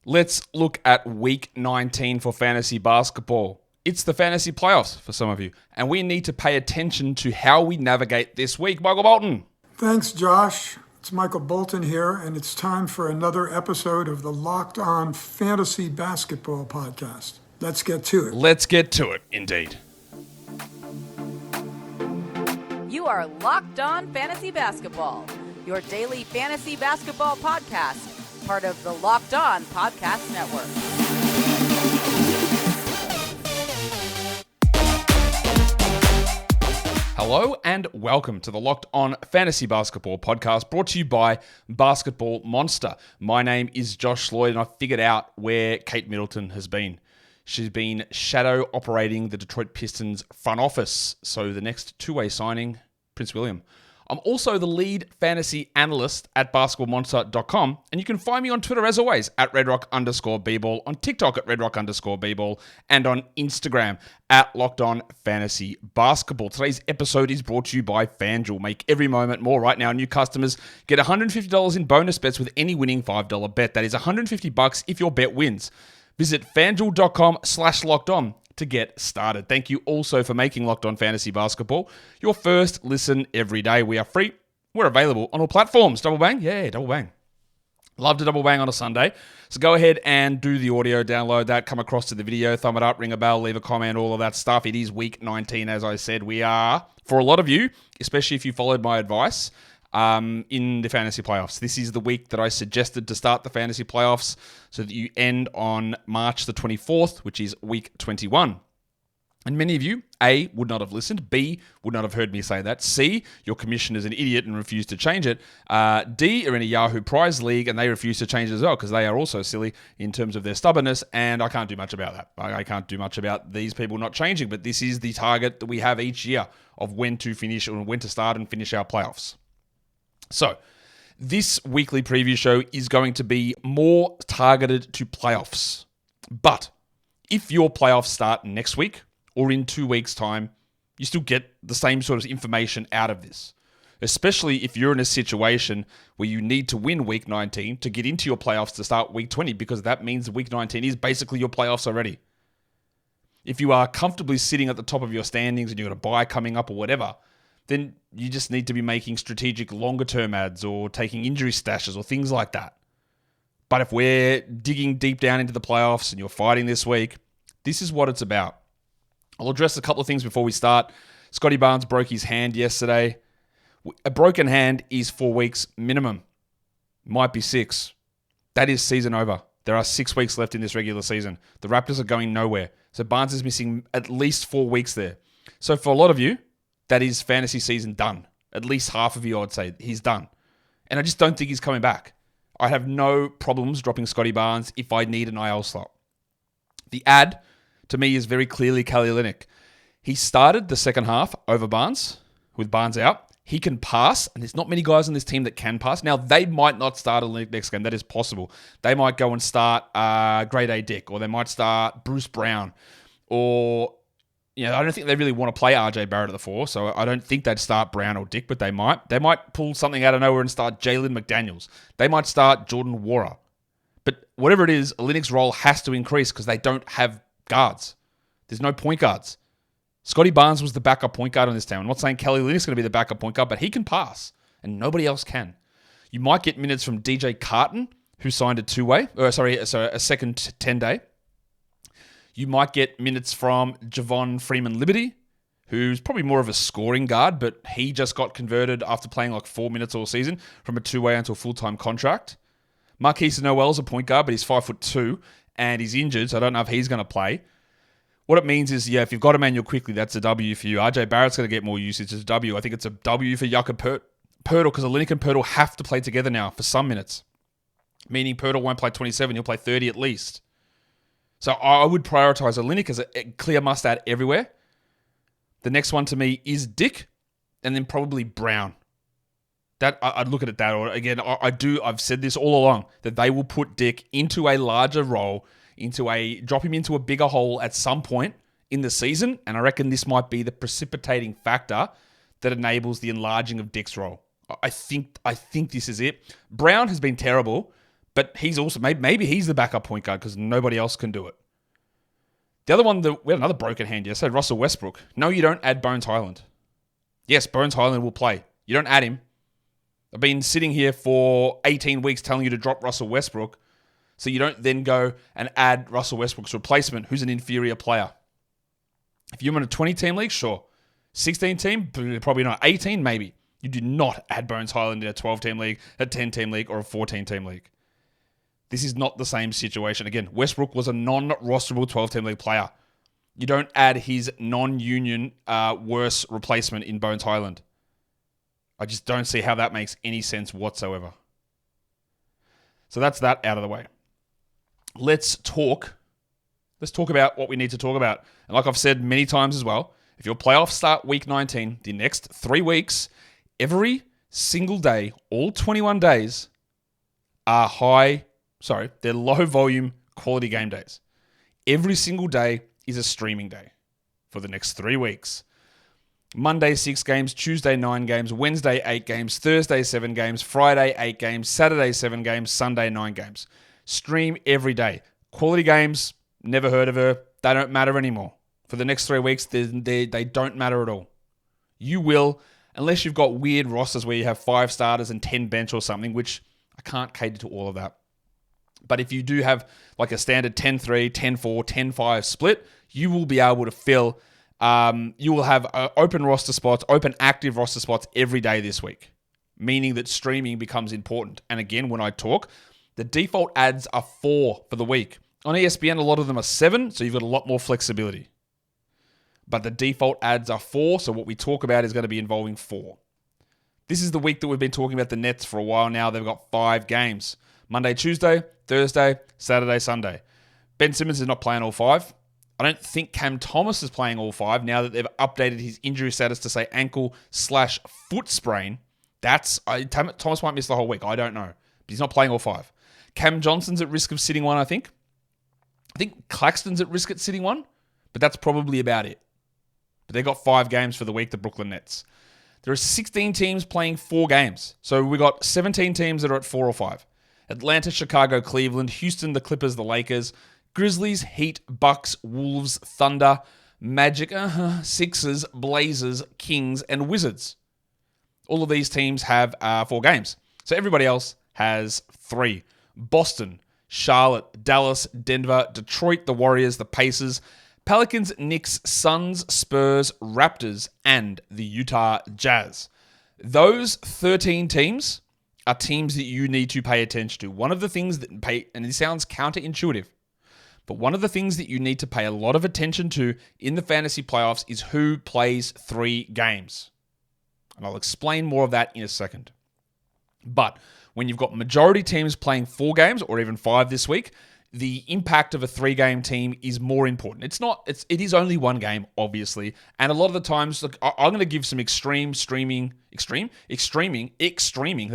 Let's look at week 19 for fantasy basketball. It's the fantasy playoffs for some of you, and we need to pay attention to how we navigate this week. Michael Bolton. Thanks, Josh. It's Michael Bolton here, and it's time for another episode of the Locked On Fantasy Basketball Podcast. Let's get to it. Let's get to it, indeed. You are Locked On Fantasy Basketball, your daily fantasy basketball podcast, part of the Locked On Podcast Network. Hello and welcome to the Locked On Fantasy Basketball podcast brought to you by Basketball Monster. My name is Josh Lloyd and I figured out where Kate Middleton has been. She's been shadow operating the Detroit Pistons front office. So the next two-way signing, Prince William. I'm also the lead fantasy analyst at basketballmonster.com, and you can find me on Twitter as always at redrock_bball, on TikTok at redrock_bball, and on Instagram at LockedOnFantasyBasketball. Today's episode is brought to you by FanDuel. Make every moment more. Right now, new customers get $150 in bonus bets with any winning $5 bet. That is $150 if your bet wins. Visit FanDuel.com/LockedOn to get started. Thank you also for making Locked On Fantasy Basketball your first listen every day. We are free. We're available on all platforms. Double bang? Yeah, double bang. Love to double bang on a Sunday. So go ahead and do the audio, download that, come across to the video, thumb it up, ring a bell, leave a comment, all of that stuff. It is week 19, as I said. We are, for a lot of you, especially if you followed my advice, in the fantasy playoffs. This is the week that I suggested to start the fantasy playoffs so that you end on March the 24th, which is week 21. And many of you, A, would not have listened. B, would not have heard me say that. C, your commissioner's an idiot and refused to change it. D, are in a Yahoo prize league and they refuse to change it as well because they are also silly in terms of their stubbornness, and I can't do much about that. I can't do much about these people not changing, but this is the target that we have each year of when to finish or when to start and finish our playoffs. So, this weekly preview show is going to be more targeted to playoffs. But if your playoffs start next week or in 2 weeks' time, you still get the same sort of information out of this. Especially if you're in a situation where you need to win week 19 to get into your playoffs to start week 20, because that means week 19 is basically your playoffs already. If you are comfortably sitting at the top of your standings and you've got a bye coming up or whatever, then you just need to be making strategic longer-term ads or taking injury stashes or things like that. But if we're digging deep down into the playoffs and you're fighting this week, this is what it's about. I'll address a couple of things before we start. Scottie Barnes broke his hand yesterday. A broken hand is 4 weeks minimum. Might be 6. That is season over. There are 6 weeks left in this regular season. The Raptors are going nowhere. So Barnes is missing at least 4 weeks there. So for a lot of you, that is fantasy season done. At least half of you, I'd say, he's done. And I just don't think he's coming back. I have no problems dropping Scottie Barnes if I need an IL slot. The ad, to me, is very clearly Kelly Olynyk. He started the second half over Barnes, with Barnes out. He can pass, and there's not many guys on this team that can pass. Now, they might not start Olynyk next game. That is possible. They might go and start Grade A Dick, or they might start Bruce Brown, or... I don't think they really want to play RJ Barrett at the 4, so I don't think they'd start Brown or Dick, but they might. They might pull something out of nowhere and start Jalen McDaniels. They might start Jordan Nwora. But whatever it is, Olynyk's role has to increase because they don't have guards. There's no point guards. Scottie Barnes was the backup point guard on this team. I'm not saying Kelly Olynyk's going to be the backup point guard, but he can pass, and nobody else can. You might get minutes from DJ Carton, who signed a a second 10-day. You might get minutes from Javon Freeman-Liberty, who's probably more of a scoring guard, but he just got converted after playing like 4 minutes all season from a two-way into a full-time contract. Marquise Noel's a point guard, but he's 5'2", and he's injured, so I don't know if he's going to play. What it means is, if you've got Emmanuel quickly, that's a W for you. RJ Barrett's going to get more usage as a W. I think it's a W for Yucca Pirtle, because Olynyk and Pirtle have to play together now for some minutes. Meaning Pirtle won't play 27, he'll play 30 at least. So I would prioritize Olynyk as a clear must-add everywhere. The next one to me is Dick, and then probably Brown. That I'd look at it that order. Again, I've said this all along, that they will put Dick into a larger role, drop him into a bigger hole at some point in the season, and I reckon this might be the precipitating factor that enables the enlarging of Dick's role. I think this is it. Brown has been terrible, But he's also, maybe he's the backup point guard because nobody else can do it. The other one, we had another broken hand yesterday, Russell Westbrook. No, you don't add Bones Highland. Yes, Bones Highland will play. You don't add him. I've been sitting here for 18 weeks telling you to drop Russell Westbrook, so you don't then go and add Russell Westbrook's replacement, who's an inferior player. If you're in a 20-team league, sure. 16-team, probably not. 18, maybe. You do not add Bones Highland in a 12-team league, a 10-team league, or a 14-team league. This is not the same situation. Again, Westbrook was a non-rosterable 12-team league player. You don't add his non-union worse replacement in Bones Highland. I just don't see how that makes any sense whatsoever. So that's that out of the way. Let's talk about what we need to talk about. And like I've said many times as well, if your playoffs start week 19, the next 3 weeks, every single day, all 21 days, are they're low volume quality game days. Every single day is a streaming day for the next 3 weeks. Monday, 6 games, Tuesday, 9 games, Wednesday, 8 games, Thursday, 7 games, Friday, 8 games, Saturday, 7 games, Sunday, 9 games. Stream every day. Quality games, never heard of her. They don't matter anymore. For the next 3 weeks, they don't matter at all. You will, unless you've got weird rosters where you have 5 starters and 10 bench or something, which I can't cater to all of that. But if you do have like a standard 10-3, 10-4, 10-5 split, you will be able to fill, you will have open roster spots, open active roster spots every day this week, meaning that streaming becomes important. And again, when I talk, the default ads are 4 for the week. On ESPN, a lot of them are 7, so you've got a lot more flexibility. But the default ads are 4, so what we talk about is going to be involving 4. This is the week that we've been talking about the Nets for a while now. They've got 5 games. Monday, Tuesday, Thursday, Saturday, Sunday. Ben Simmons is not playing all 5. I don't think Cam Thomas is playing all 5 now that they've updated his injury status to say ankle/foot sprain. Thomas might miss the whole week. I don't know. But he's not playing all 5. Cam Johnson's at risk of sitting one, I think. I think Claxton's at risk at sitting one, but that's probably about it. But they've got 5 games for the week, the Brooklyn Nets. There are 16 teams playing 4 games. So we got 17 teams that are at 4 or 5. Atlanta, Chicago, Cleveland, Houston, the Clippers, the Lakers, Grizzlies, Heat, Bucks, Wolves, Thunder, Magic, Sixers, Blazers, Kings, and Wizards. All of these teams have 4 games. So everybody else has 3. Boston, Charlotte, Dallas, Denver, Detroit, the Warriors, the Pacers, Pelicans, Knicks, Suns, Spurs, Raptors, and the Utah Jazz. Those 13 teams are teams that you need to pay attention to. One of the things that and it sounds counterintuitive, but one of the things that you need to pay a lot of attention to in the fantasy playoffs is who plays 3 games. And I'll explain more of that in a second. But when you've got majority teams playing 4 games or even 5 this week, the impact of a 3-game team is more important. It is only 1 game, obviously. And a lot of the times, look, I'm going to give some extreme, there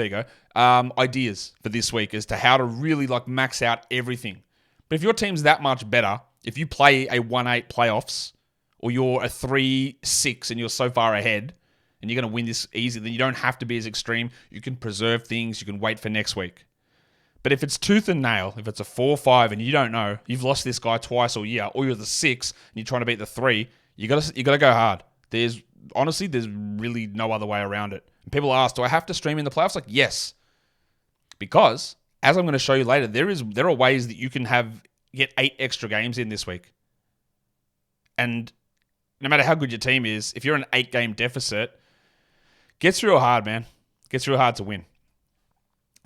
you go, ideas for this week as to how to really max out everything. But if your team's that much better, if you play a 1-8 playoffs, or you're a 3-6 and you're so far ahead, and you're going to win this easy, then you don't have to be as extreme. You can preserve things. You can wait for next week. But if it's tooth and nail, if it's a 4-5 and you don't know, you've lost this guy twice all year, or you're the 6 and you're trying to beat the 3, you got to go hard. There's really no other way around it. And people ask, do I have to stream in the playoffs? Yes. Because, as I'm going to show you later, there are ways that you can get 8 extra games in this week. And no matter how good your team is, if you're an 8-game deficit, gets real hard, man. Gets real hard to win.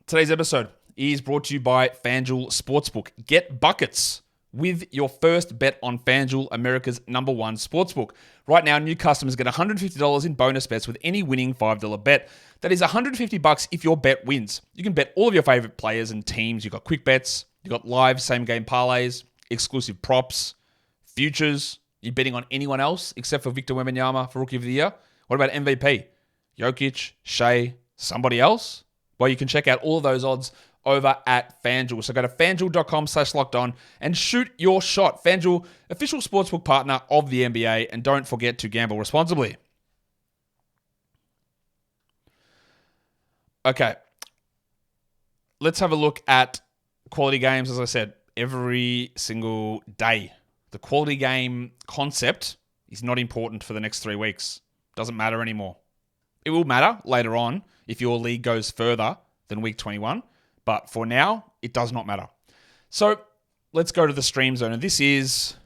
Today's episode is brought to you by FanDuel Sportsbook. Get buckets with your first bet on FanDuel, America's #1 sportsbook. Right now, new customers get $150 in bonus bets with any winning $5 bet. That is $150 if your bet wins. You can bet all of your favorite players and teams. You've got quick bets, you've got live same-game parlays, exclusive props, futures. You're betting on anyone else except for Victor Wembanyama for Rookie of the Year. What about MVP? Jokic, Shea, somebody else? Well, you can check out all of those odds over at FanDuel. So go to FanDuel.com/lockedon and shoot your shot. FanDuel, official sportsbook partner of the NBA. And don't forget to gamble responsibly. Okay. Let's have a look at quality games, as I said, every single day. The quality game concept is not important for the next 3 weeks. Doesn't matter anymore. It will matter later on if your league goes further than week 21. But for now, it does not matter. So let's go to the stream zone. And this is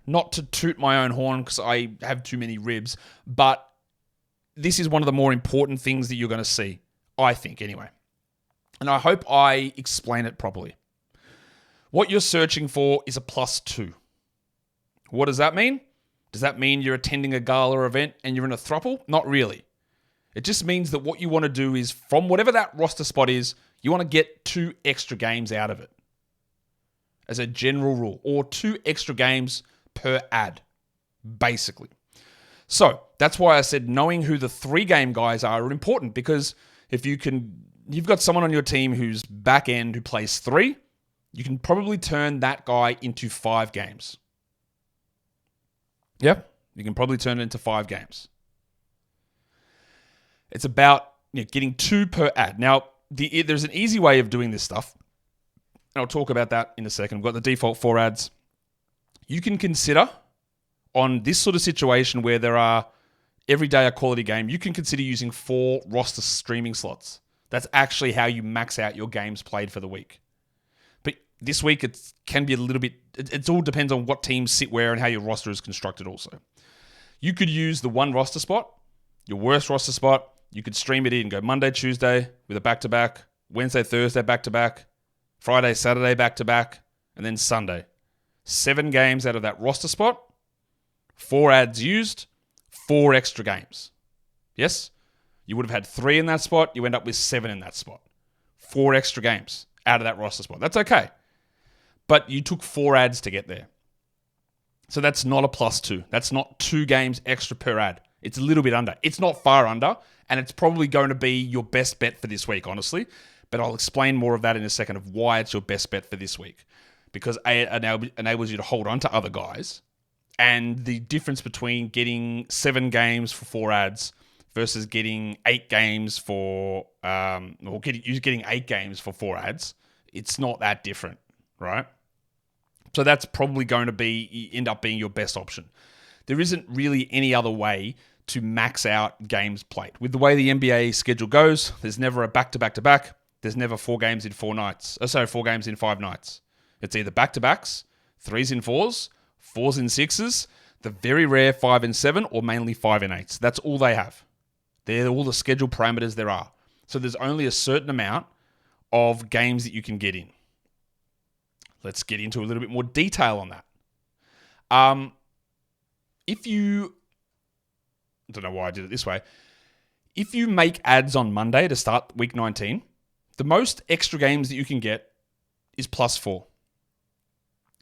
not to toot my own horn because I have too many ribs, but this is one of the more important things that you're going to see, I think anyway. And I hope I explain it properly. What you're searching for is a +2. What does that mean? Does that mean you're attending a gala event and you're in a throuple? Not really. It just means that what you want to do is, from whatever that roster spot is, you want to get 2 extra games out of it. As a general rule. Or 2 extra games per ad. Basically. So, that's why I said knowing who the 3-game guys are important. Because if you've got someone on your team who's back end who plays 3, you can probably turn that guy into 5 games. Yep. You can probably turn it into 5 games. It's about getting 2 per ad. Now, there's an easy way of doing this stuff. And I'll talk about that in a second. We've got the default 4 ads. You can consider, on this sort of situation where there are every day a quality game, you can consider using 4 roster streaming slots. That's actually how you max out your games played for the week. But this week, it can be a little bit... It all depends on what teams sit where and how your roster is constructed also. You could use the 1 roster spot, your worst roster spot. You could stream it in, go Monday, Tuesday with a back-to-back, Wednesday, Thursday back-to-back, Friday, Saturday back-to-back, and then Sunday. 7 games out of that roster spot, 4 ads used, 4 extra games. Yes? You would have had 3 in that spot, you end up with 7 in that spot. 4 extra games out of that roster spot. That's okay. But you took 4 ads to get there. So that's not a +2. That's not 2 games extra per ad. It's a little bit under. It's not far under, and it's probably going to be your best bet for this week, honestly. But I'll explain more of that in a second of why it's your best bet for this week. Because A, it enables you to hold on to other guys, and the difference between getting 7 games for 4 ads versus getting 8 games for, getting 8 games for 4 ads, it's not that different, right? So that's probably going to end up being your best option. There isn't really any other way to max out games played. With the way the NBA schedule goes, there's never a back-to-back-to-back. There's never 4 games in 4 nights. 4 games in 5 nights. It's either back-to-backs, 3s in 4s, 4s in 6s, the very rare 5 and 7, or mainly 5 and 8s. That's all they have. They're all the schedule parameters there are. So there's only a certain amount of games that you can get in. Let's get into a little bit more detail on that. I don't know why I did it this way. If you make ads on Monday to start week 19, the most extra games that you can get is +4.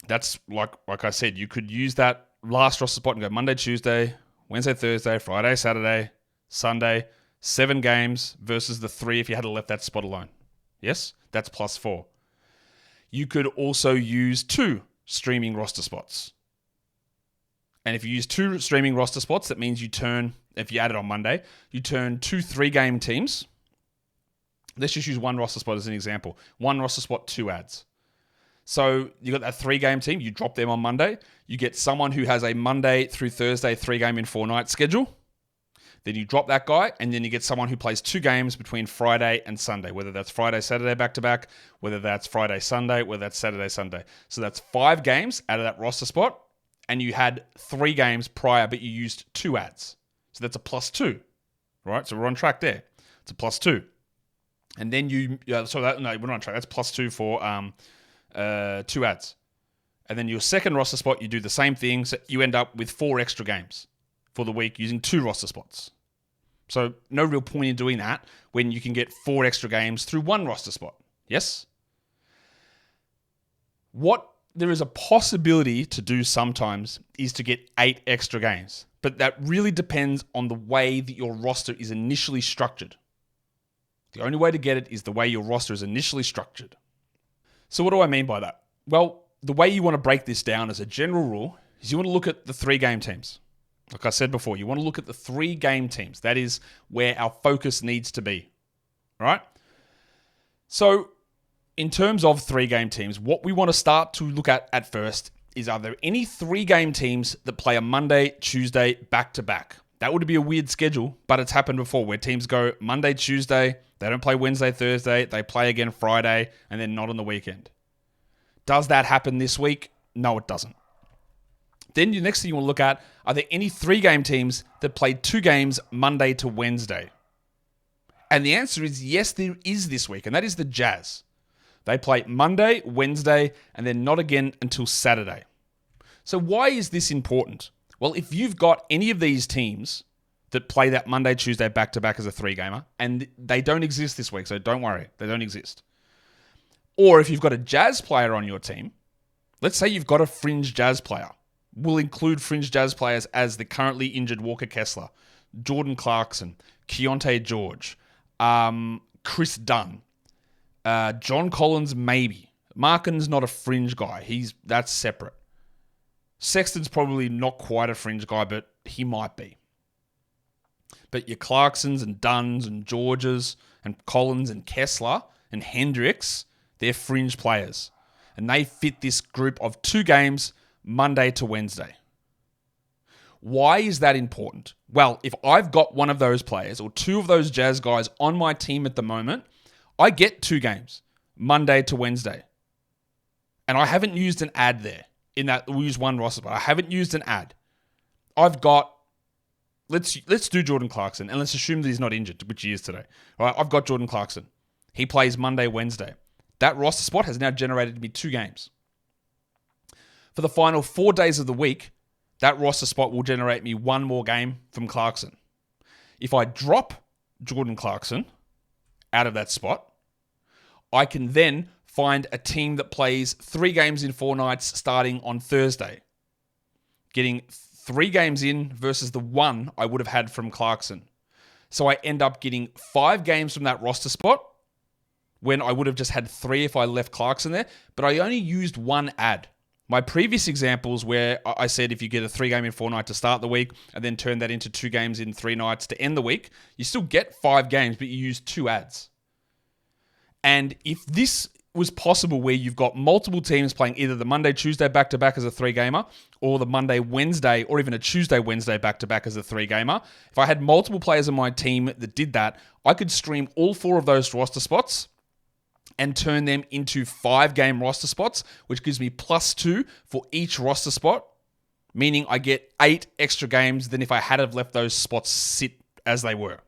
That's like I said, you could use that last roster spot and go Monday, Tuesday, Wednesday, Thursday, Friday, Saturday, Sunday, 7 games versus the 3 if you had left that spot alone. Yes, that's +4. You could also use 2 streaming roster spots. And if you use 2 streaming roster spots, that means if you add it on Monday, you turn 2 3-game teams. Let's just use 1 roster spot as an example. 1 roster spot, 2 ads. So you got that 3-game team, you drop them on Monday. You get someone who has a Monday through Thursday 3-game in 4-night schedule. Then you drop that guy, and then you get someone who plays 2 games between Friday and Sunday, whether that's Friday, Saturday back-to-back, whether that's Friday, Sunday, whether that's Saturday, Sunday. So that's 5 games out of that roster spot, and you had 3 games prior, but you used 2 ads. So that's a +2, right? So we're on track there. It's a +2. And then we're not on track. That's +2 for 2 ads. And then your second roster spot, you do the same thing. So you end up with 4 extra games for the week using 2 roster spots. So no real point in doing that when you can get 4 extra games through 1 roster spot. Yes? What there is a possibility to do sometimes is to get 8 extra games. But that really depends on the way that your roster is initially structured. The only way to get it is the way your roster is initially structured. So what do I mean by that? Well, the way you want to break this down as a general rule is you want to look at the 3-game teams. Like I said before, you want to look at the 3-game teams. That is where our focus needs to be, right? So in terms of 3-game teams, what we want to start to look at first is, are there any 3-game teams that play a Monday, Tuesday, back-to-back? That would be a weird schedule, but it's happened before where teams go Monday, Tuesday, they don't play Wednesday, Thursday, they play again Friday, and then not on the weekend. Does that happen this week? No, it doesn't. Then the next thing you want to look at, are there any 3-game teams that play 2 games Monday to Wednesday? And the answer is yes, there is this week, and that is the Jazz. They play Monday, Wednesday, and then not again until Saturday. So why is this important? Well, if you've got any of these teams that play that Monday, Tuesday back-to-back as a 3-gamer, and they don't exist this week, so don't worry, they don't exist. Or if you've got a Jazz player on your team, let's say you've got a fringe Jazz player. We'll include fringe Jazz players as the currently injured Walker Kessler, Jordan Clarkson, Keontae George, Chris Dunn, John Collins, maybe. Markkinen's not a fringe guy. That's separate. Sexton's probably not quite a fringe guy, but he might be. But your Clarksons and Dunns and Georges and Collins and Kessler and Hendricks, they're fringe players. And they fit this group of 2 games, Monday to Wednesday. Why is that important? Well, if I've got one of those players or 2 of those Jazz guys on my team at the moment, I get 2 games, Monday to Wednesday. And I haven't used an ad there. In that, we'll use one roster, but I haven't used an ad. I've got, let's do Jordan Clarkson, and let's assume that he's not injured, which he is today. All right, I've got Jordan Clarkson. He plays Monday, Wednesday. That roster spot has now generated me 2 games. For the final 4 days of the week, that roster spot will generate me 1 more game from Clarkson. If I drop Jordan Clarkson out of that spot, I can then find a team that plays 3 games in 4 nights starting on Thursday, getting 3 games in versus the 1 I would have had from Clarkson. So I end up getting 5 games from that roster spot when I would have just had 3 if I left Clarkson there, but I only used 1 ad. My previous examples where I said if you get a 3-game in 4 night to start the week and then turn that into 2 games in 3 nights to end the week, you still get 5 games, but you use 2 ads. And if this was possible where you've got multiple teams playing either the Monday, Tuesday back-to-back as a 3-gamer or the Monday, Wednesday, or even a Tuesday, Wednesday back-to-back as a 3-gamer, if I had multiple players on my team that did that, I could stream all 4 of those roster spots and turn them into 5-game roster spots, which gives me +2 for each roster spot, meaning I get 8 extra games than if I had have left those spots sit as they were.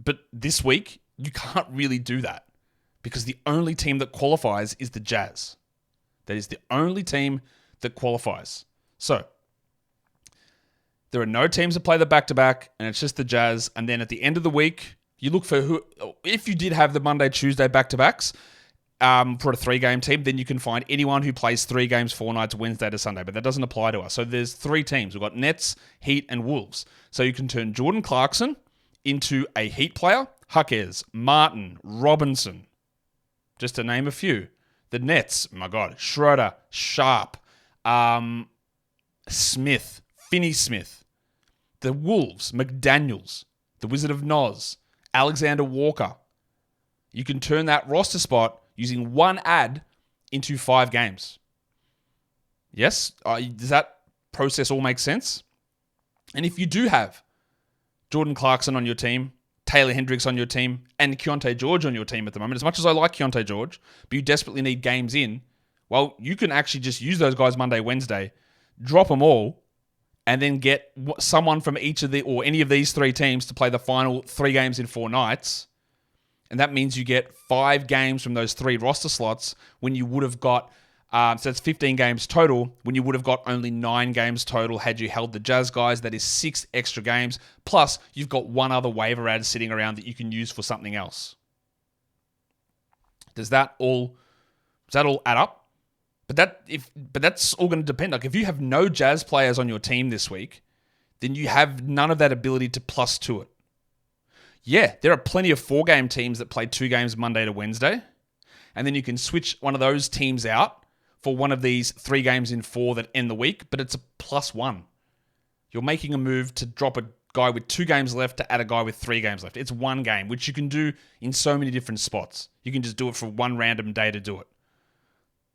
But this week, you can't really do that because the only team that qualifies is the Jazz. That is the only team that qualifies. So, there are no teams that play the back-to-back, and it's just the Jazz. And then at the end of the week, you look for who, if you did have the Monday, Tuesday back-to-backs for a 3-game team, then you can find anyone who plays 3 games, 4 nights, Wednesday to Sunday. But that doesn't apply to us. So there's 3 teams. We've got Nets, Heat, and Wolves. So you can turn Jordan Clarkson into a Heat player, Huckers, Martin, Robinson, just to name a few. The Nets, my God, Schroeder, Sharp, Smith, Finney-Smith. The Wolves, McDaniels, the Wizard of Noz, Alexander Walker. You can turn that roster spot using 1 ad into 5 games. Yes? Does that process all make sense? And if you do have Jordan Clarkson on your team, Taylor Hendricks on your team, and Keontae George on your team at the moment, as much as I like Keontae George, but you desperately need games in, well, you can actually just use those guys Monday, Wednesday, drop them all, and then get someone from each of the, or any of these 3 teams to play the final 3 games in 4 nights. And that means you get 5 games from those 3 roster slots when you would have got, so that's 15 games total, when you would have got only 9 games total had you held the Jazz guys. That is 6 extra games. Plus, you've got 1 other waiver ad sitting around that you can use for something else. Does that all add up? But that's all going to depend. Like if you have no Jazz players on your team this week, then you have none of that ability to +2 it. Yeah, there are plenty of 4-game teams that play 2 games Monday to Wednesday, and then you can switch one of those teams out for one of these 3 games in 4 that end the week, but it's a +1. You're making a move to drop a guy with 2 games left to add a guy with 3 games left. It's one game, which you can do in so many different spots. You can just do it for one random day to do it.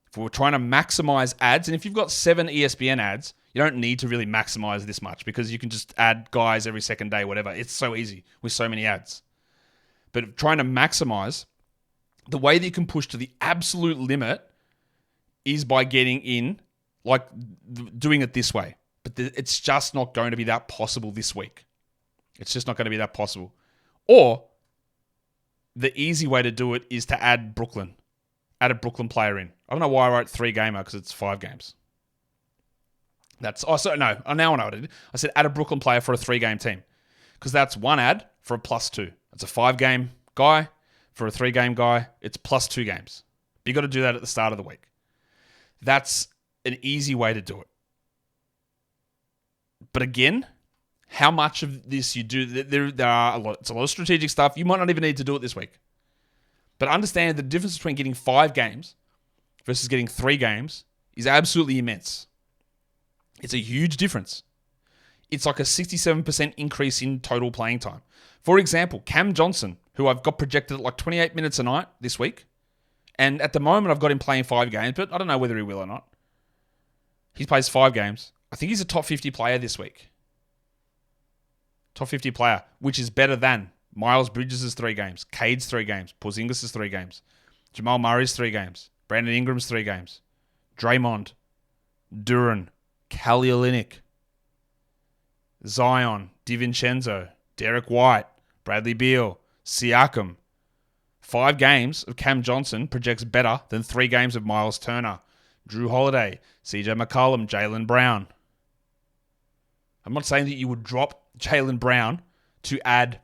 If we're trying to maximize ads, and if you've got 7 ESPN ads, you don't need to really maximize this much because you can just add guys every second day, whatever. It's so easy with so many ads. But trying to maximize, the way that you can push to the absolute limit is by getting in, like doing it this way. But it's just not going to be that possible this week. It's just not going to be that possible. Or the easy way to do it is to add Brooklyn. Add a Brooklyn player in. I don't know why I wrote 3 gamer because it's 5 games. Now I know what I did. I said add a Brooklyn player for a 3-game team because that's one ad for a +2. It's a 5-game guy for a 3-game guy. It's +2 games. But you got to do that at the start of the week. That's an easy way to do it. But again, how much of this you do, there are a lot. It's a lot of strategic stuff. You might not even need to do it this week. But understand the difference between getting 5 games versus getting 3 games is absolutely immense. It's a huge difference. It's like a 67% increase in total playing time. For example, Cam Johnson, who I've got projected at like 28 minutes a night this week. And at the moment, I've got him playing 5 games, but I don't know whether he will or not. He plays 5 games. I think he's a top 50 player this week. Top 50 player, which is better than Miles Bridges' 3 games, Cade's 3 games, Porzingis' 3 games, Jamal Murray's 3 games, Brandon Ingram's 3 games, Draymond, Duran, Kelly Olynyk, Zion, DiVincenzo, Derek White, Bradley Beal, Siakam. 5 games of Cam Johnson projects better than 3 games of Miles Turner, Drew Holiday, CJ McCollum, Jaylen Brown. I'm not saying that you would drop Jaylen Brown to add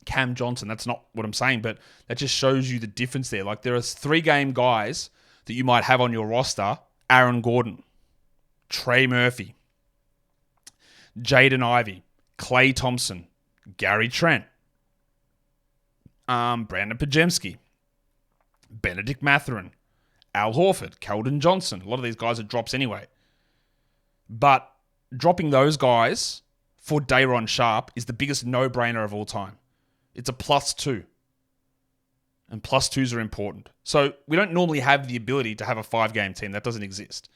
Cam Johnson. That's not what I'm saying, but that just shows you the difference there. Like there are 3-game guys that you might have on your roster. Aaron Gordon, Trey Murphy, Jaden Ivey, Klay Thompson, Gary Trent, Brandon Pajemski, Benedict Mathurin, Al Horford, Keldon Johnson. A lot of these guys are drops anyway. But dropping those guys for Day'Ron Sharpe is the biggest no-brainer of all time. It's a +2. And +2s are important. So we don't normally have the ability to have a 5-game team. That doesn't exist.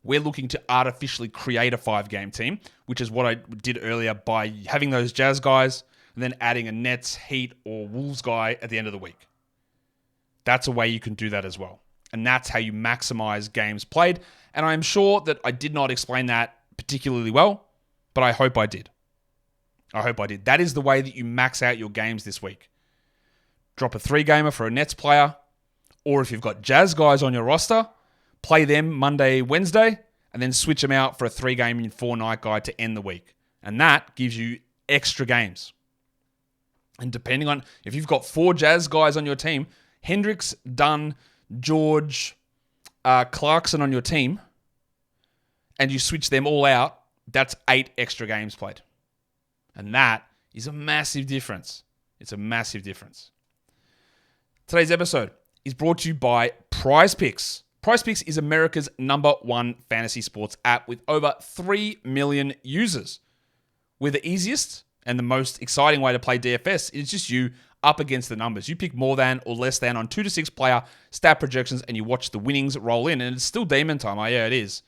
We're looking to artificially create a 5-game team, which is what I did earlier by having those Jazz guys and then adding a Nets, Heat, or Wolves guy at the end of the week. That's a way you can do that as well. And that's how you maximize games played. And I'm sure that I did not explain that particularly well, but I hope I did. That is the way that you max out your games this week. Drop a 3-gamer for a Nets player, or if you've got Jazz guys on your roster, play them Monday, Wednesday, and then switch them out for a 3-game and 4-night guy to end the week. And that gives you extra games. And depending on, if you've got 4 Jazz guys on your team, Hendricks, Dunn, George, Clarkson on your team, and you switch them all out, that's 8 extra games played. And that is a massive difference. It's a massive difference. Today's episode is brought to you by Prize Picks. Prize Picks is America's #1 fantasy sports app with over 3 million users. We're the easiest and the most exciting way to play DFS. It's just you up against the numbers. You pick more than or less than on 2 to 6 player stat projections and you watch the winnings roll in. And it's still demon time. Oh, yeah, it is.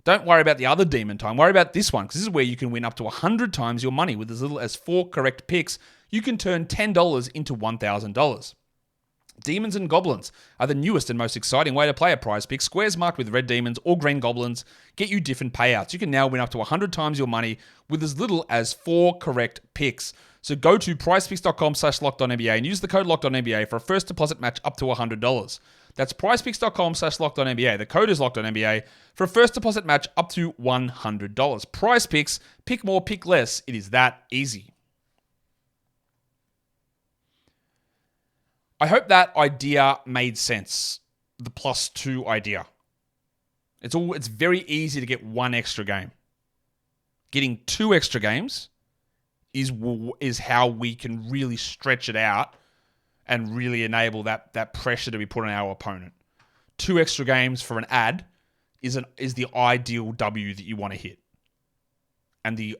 Don't worry about the other demon time. Worry about this one because this is where you can win up to 100 times your money. With as little as 4 correct picks, you can turn $10 into $1,000. Demons and Goblins are the newest and most exciting way to play a Prize Pick. Squares marked with red demons or green goblins get you different payouts. You can now win up to 100 times your money with as little as 4 correct picks. So go to prizepicks.com/LockedOnNBA and use the code LockedOnNBA for a first deposit match up to $100. That's prizepicks.com/LockedOnNBA. The code is LockedOnNBA for a first deposit match up to $100. Prize Picks, pick more, pick less. It is that easy. I hope that idea made sense. The +2 idea. It's very easy to get 1 extra game. Getting 2 extra games is how we can really stretch it out and really enable that pressure to be put on our opponent. 2 extra games for an ad is the ideal W that you want to hit. And the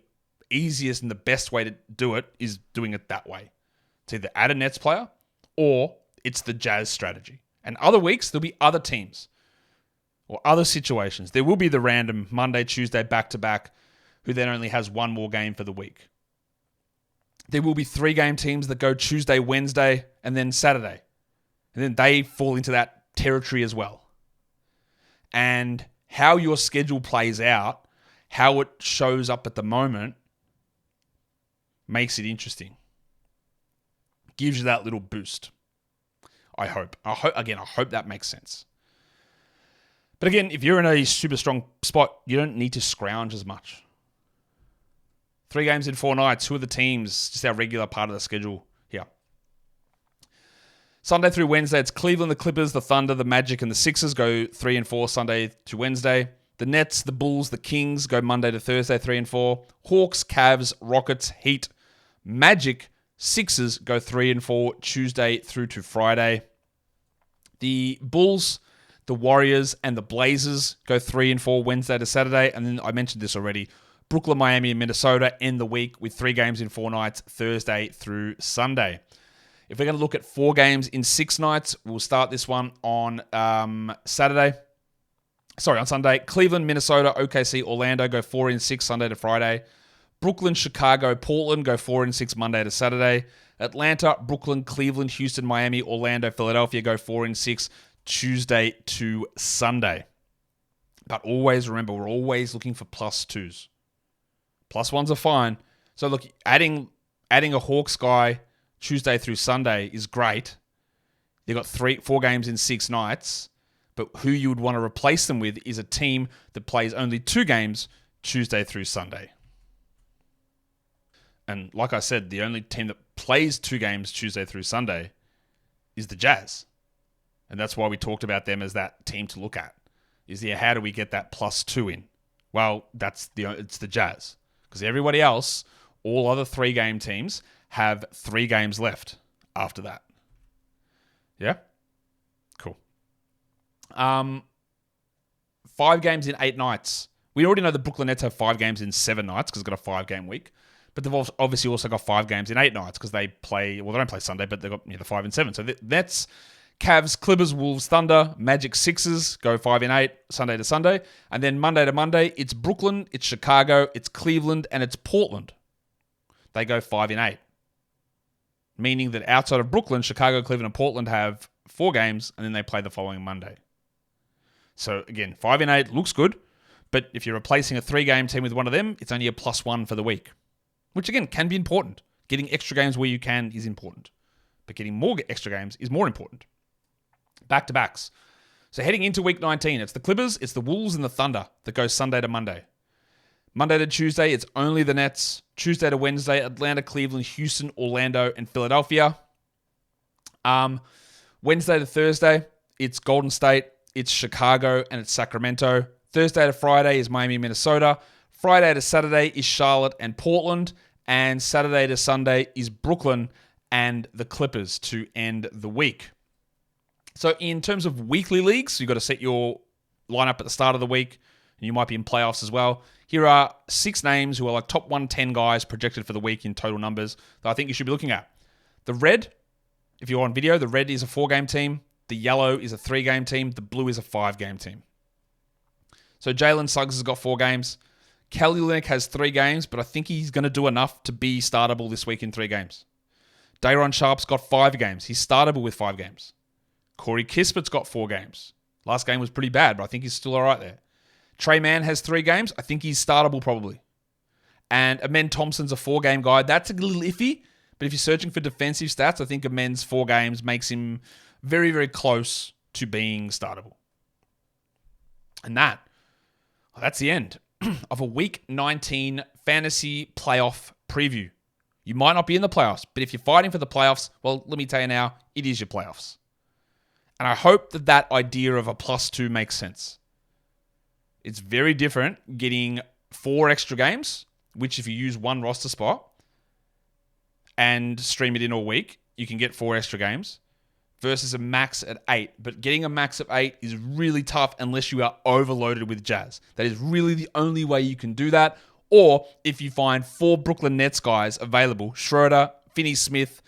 easiest and the best way to do it is doing it that way. It's either add a Nets player or it's the Jazz strategy. And other weeks, there'll be other teams or other situations. There will be the random Monday, Tuesday, back-to-back who then only has one more game for the week. There will be 3-game teams that go Tuesday, Wednesday, and then Saturday. And then they fall into that territory as well. And how your schedule plays out, how it shows up at the moment, makes it interesting. Gives you that little boost. I hope. I hope that makes sense. But again, if you're in a super strong spot, you don't need to scrounge as much. 3 games in 4 nights. Who are the teams? Just our regular part of the schedule here. Sunday through Wednesday, it's Cleveland, the Clippers, the Thunder, the Magic, and the Sixers go 3 and 4 Sunday to Wednesday. The Nets, the Bulls, the Kings go Monday to Thursday, 3 and 4. Hawks, Cavs, Rockets, Heat, Magic, Sixers go 3 and 4 Tuesday through to Friday. The Bulls, the Warriors, and the Blazers go 3 and 4 Wednesday to Saturday. And then I mentioned this already. Brooklyn, Miami, and Minnesota end the week with 3 games in 4 nights, Thursday through Sunday. If we're going to look at 4 games in 6 nights, we'll start this one on Sunday. Cleveland, Minnesota, OKC, Orlando go 4 and 6 Sunday to Friday. Brooklyn, Chicago, Portland go 4 and 6 Monday to Saturday. Atlanta, Brooklyn, Cleveland, Houston, Miami, Orlando, Philadelphia go 4 and 6 Tuesday to Sunday. But always remember, we're always looking for +2s. +1s are fine. So look, adding a Hawks guy Tuesday through Sunday is great. They've got 4 games in 6 nights. But who you would want to replace them with is a team that plays only 2 games Tuesday through Sunday. And like I said, the only team that plays 2 games Tuesday through Sunday is the Jazz. And that's why we talked about them as that team to look at. How do we get that +2 in? Well, it's the Jazz. Because everybody else, all other 3-game teams, have 3 games left after that. Yeah? Cool. 5 games in 8 nights. We already know the Brooklyn Nets have 5 games in 7 nights because they've got a 5-game week. But they've obviously also got 5 games in 8 nights because they don't play Sunday, but they've got the 5 and 7. So the Nets, Cavs, Clippers, Wolves, Thunder, Magic, Sixers go 5 and 8 Sunday to Sunday. And then Monday to Monday, it's Brooklyn, it's Chicago, it's Cleveland, and it's Portland. They go 5 and 8. Meaning that outside of Brooklyn, Chicago, Cleveland, and Portland have 4 games, and then they play the following Monday. So again, 5 and 8 looks good, but if you're replacing a 3-game team with one of them, it's only a +1 for the week. Which again, can be important. Getting extra games where you can is important. But getting more extra games is more important. Back-to-backs. So heading into week 19, it's the Clippers, it's the Wolves, and the Thunder that go Sunday to Monday. Monday to Tuesday, it's only the Nets. Tuesday to Wednesday, Atlanta, Cleveland, Houston, Orlando, and Philadelphia. Wednesday to Thursday, it's Golden State, it's Chicago, and it's Sacramento. Thursday to Friday is Miami, Minnesota. Friday to Saturday is Charlotte and Portland. And Saturday to Sunday is Brooklyn and the Clippers to end the week. So in terms of weekly leagues, you've got to set your lineup at the start of the week, and you might be in playoffs as well. Here are 6 names who are like top 110 guys projected for the week in total numbers that I think you should be looking at. The red, if you're on video, the red is a 4-game team. The yellow is a 3-game team. The blue is a 5-game team. So Jalen Suggs has got 4 games. Kelly Olynyk has 3 games, but I think he's going to do enough to be startable this week in 3 games. Day'Ron Sharpe's got 5 games. He's startable with 5 games. Corey Kispert's got 4 games. Last game was pretty bad, but I think he's still all right there. Trey Mann has 3 games. I think he's startable probably. And Amen Thompson's a 4-game guy. That's a little iffy, but if you're searching for defensive stats, I think Amen's 4 games makes him very, very close to being startable. And that's the end of a Week 19 fantasy playoff preview. You might not be in the playoffs, but if you're fighting for the playoffs, well, let me tell you now, it is your playoffs. And I hope that idea of a +2 makes sense. It's very different getting 4 extra games, which if you use 1 roster spot and stream it in all week, you can get 4 extra games versus a max at 8. But getting a max of 8 is really tough unless you are overloaded with Jazz. That is really the only way you can do that, Or if you find 4 Brooklyn Nets guys available, Schroeder, Finney-Smith,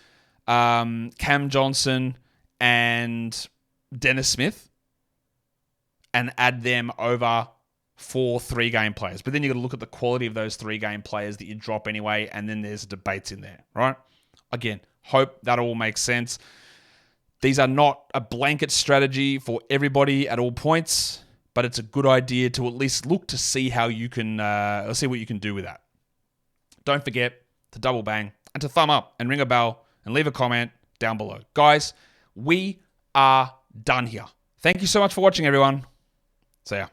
Cam Johnson, and Dennis Smith, and add them over 4 3-game players. But then you've got to look at the quality of those 3-game players that you drop anyway, and then there's debates in there, right? Again, hope that all makes sense. These are not a blanket strategy for everybody at all points, but it's a good idea to at least look to see how you can, see what you can do with that. Don't forget to double bang and to thumb up and ring a bell and leave a comment down below. Guys, we are done here. Thank you so much for watching, everyone. See ya.